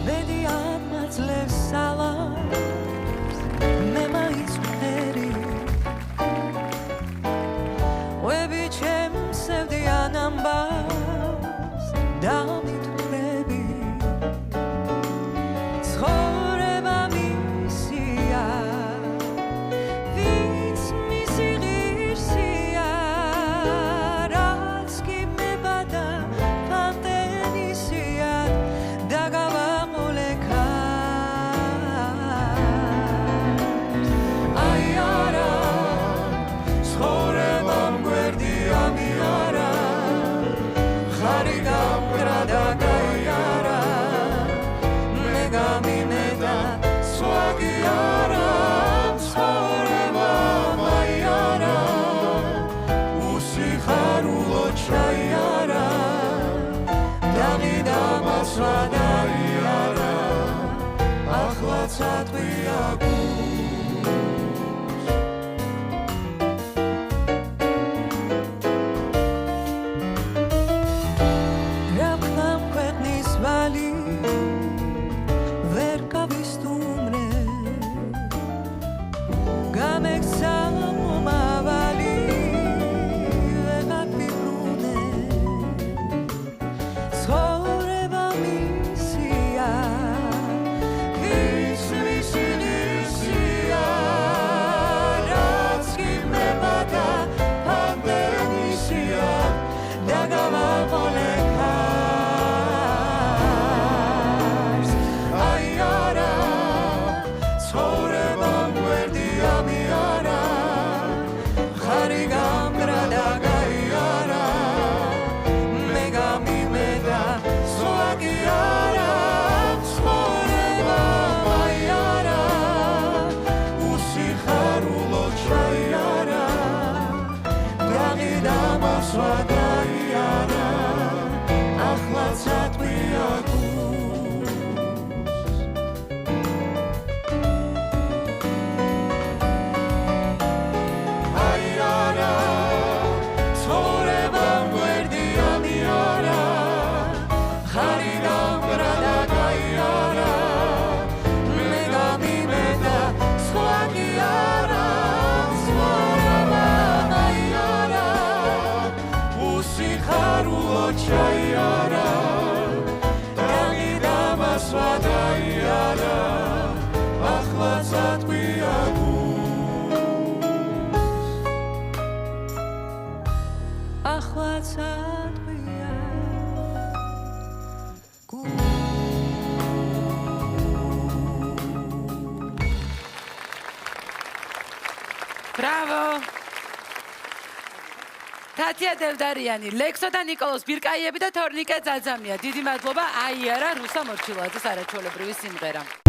ბედიან მაძლევს სალამს მე მაინც ვფერი ყვები ჩემსევდიან ამბავს დამითვლები ცხოვრება მისია ვინც მისი ღირსია რაც კი მებადა ფანტეზიად დაგავაყოლე ქარს აი არა ცხოვრებამ გვერდი ამიარა ხარი გამგრა და გაიარა მე გამიმედა სვაგი არა ცხოვრებამ აი არა უსიხარულო ჩაიარა დაღიდა მასვა დაიარა ახლაც ატყვია ვერ გავისტუმრე გამექცა მომავალი ვეღარ ვიბრუნე ცხოვრება მისია ვის მისი ღირსია რაც კი მებადა ფანტეზია დაგავაყოლე სვადაიარა ახლაც ატყვია აი არა ცხოვრებამ გვერდი ამიარა ხარი გამგრა და გაიარა მე გამიმედა სვაგი არა სიხარულო ჩაიარა დაღიდა მასვა დაიარა ახლაც ატყვია ახლაც ატყვია Bravo! თათია დევდარიანი, ლექსო და ნიკოლოზ ბირკაიები და თორნიკე ძაძამია. დიდი მადლობა. აი არა რუსა მორჩილაძის არაჩვეულებრივი სიმღერა.